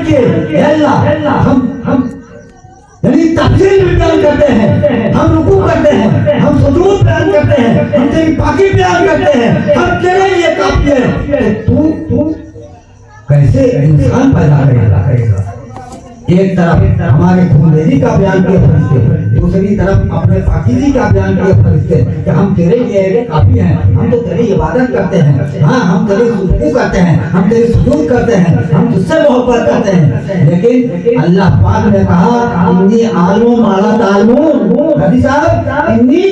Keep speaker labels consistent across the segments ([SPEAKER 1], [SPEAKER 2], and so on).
[SPEAKER 1] बयान किए, अल्लाह हम यानी तफसील में बयान करते हैं, हम रुकू करते हैं, हम सुजूद बयान करते हैं, हम तेरी पाकी बयान करते हैं, हम तेरे लिए काफी है। तो तू कैसे इंसान पैदा करेगा? एक तरफ हमारे खूनरेजी का बयान किए फरिश्ते, दूसरी तरफ अपने पाकीज़ी का बयान किए फरिश्ते कि हम तेरे लिए काफी हैं, हम तो तेरी इबादत करते हैं, हाँ हम तेरी रुकू करते हैं, हम तेरी सुजूद करते हैं, हम तुझसे मोहब्बत करते हैं। लेकिन अल्लाह पाक ने कहा इन्नी आलमो माला तालमून, हदी साहब इन्नी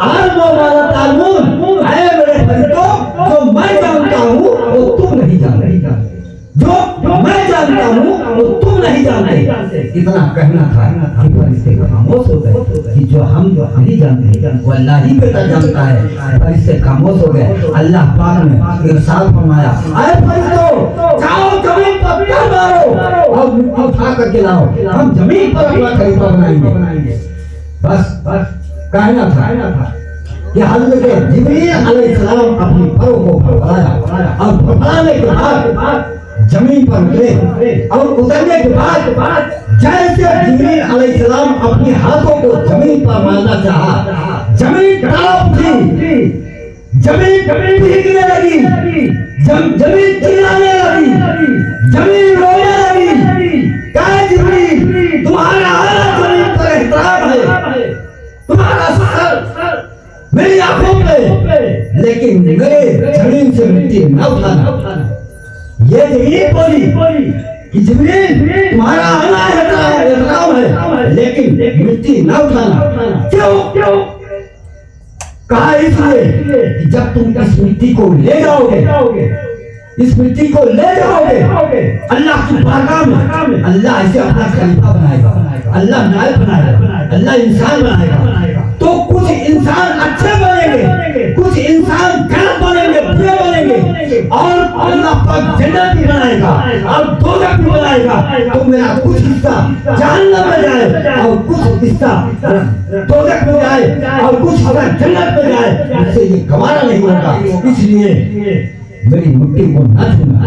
[SPEAKER 1] आलमो माला तालमून, ऐ मेरे फरिश्तों जो मैं जानता हूँ वो तुम नहीं जानते, जो मैं जानता हूँ वो तुम नहीं जानते। इतना कहना था कि फरिश्ते खामोश हो गए कि जो हम नहीं जानते वो अल्लाह ही बेटा जानता है। फरिश्ते खामोश हो गए। अल्लाह पाक ने इरशाद फरमाया, ऐ फरिश्तों जाओ जमीन पर पैर मारो और मिट्टी उठा कर के लाओ, हम जमीन पर अपना खलीफा बनाएंगे। बस कहना था कि हज़रत जिब्रील अलैहिस्सलाम अपनी परों को फड़फड़ाया और फड़फड़ाने के बाद जमीन पर उतरे और उतरने के बाद जैसे जिब्रील अलैहिस्सलाम अपने हाथों को जमीन पर मारना चाहा, जमीन कांप उठी, जमीन भीगने लगी, जमीन चिल्लाने लगी, जमीन रोने लगी। क्या जिब्रील तुम्हारा आना जमीन पर एहतराम है, तुम्हारा सर मेरी आंखों पे, लेकिन मेरे जमीन से मिट्टी न उठाना। ये जिब्रील बोली कि जिब्रील तुम्हारा आना एहतराम है, लेकिन मिट्टी न उठाना। क्यों? कहा इसलिए कि जब तुम इस मिट्टी को ले जाओगे, इस मिट्टी को ले जाओगे अल्लाह की बारगाह में, अल्लाह इसे अपना खलीफा बनाएगा, अल्लाह नायब बनाएगा, अल्लाह इंसान बनाएगा। तो कुछ इंसान अच्छे बनेंगे, कुछ इंसान गलत बनेंगे, बुरे बनेंगे, और अल्लाह पाक जन्नत भी बनाएगा और दोज़ख भी बनाएगा। तो मेरा कुछ हिस्सा जहन्नम में जाए और कुछ हिस्सा दोज़ख में जाए और कुछ हिस्सा जन्नत में जाए, इससे ये गवारा नहीं होगा। इसलिए मेरी मिट्टी को न छूना।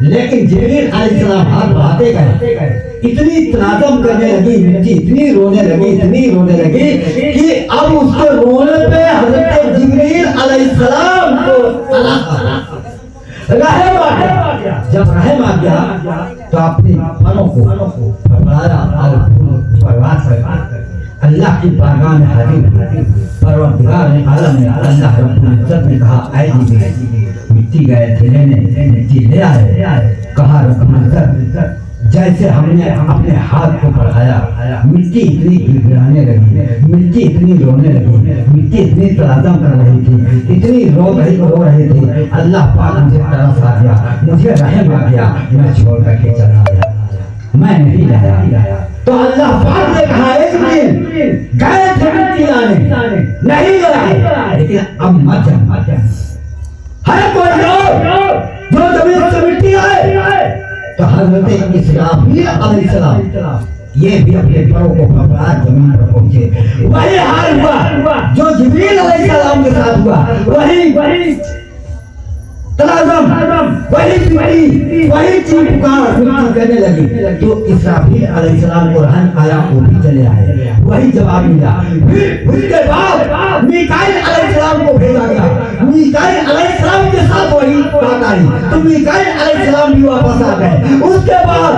[SPEAKER 1] लेकिन जिब्रील अलैहिस्सलाम हाथ बढ़ाते गए, इतनी तनाज़ुम करने लगी मिट्टी, इतनी रोने लगी कि अब उसके रोने पे हज़रत जिब्रील अलैहिस्सलाम को रहम आ गया। जब रहम आ गया तो अपने फलों को फड़फड़ाया और परवाज़ कर अल्लाह की बारगाह में हाजिर। परवरदिगार आलम ने अल्लाह रब्बुल इज्जत ने कहा, ऐ जिब्रील मिट्टी गए थे लेने, मिट्टी ले आए। कहा रब्बुल इज्जत जैसे हमने अपने हाथ को बढ़ाया, मिट्टी इतनी गिड़गिड़ाने लगी, मिट्टी इतनी रोने लगी, मिट्टी इतनी तराजम कर रही थी, इतनी रो रही थी। अल्लाह पाक मुझे तरस आ गया, मुझे रहम आ गया, मैं छोड़ करके चला गया, मैं नहीं लाया। तो अल्लाह पाक ने कहा, गए थे मिट्टी लाने, नहीं लाए, लेकिन अब मत जा। है कोई जो जमीन से मिट्टी आए? तो हज़रत इस्राफील अलैहिस्सलाम ये भी अपने परों को फड़फड़ा जमीन पर पहुंचे। वही हाल हुआ जो जिब्रील अलैहिस्सलाम के साथ हुआ, वही तनाज़ुम, वही चीख पुकार करने लगी। तो इस्राफील अलैहिस्सलाम को रहम आया, वो भी चले आए, वही जवाब मिला। फिर उसके बाद मीकाईल अलैहिस्सलाम को भेजा गया, मीकाईल अलैहिस्सलाम के साथ वही बात आई, तो मीकाईल अलैहिस्सलाम भी वापस आ गए। उसके बाद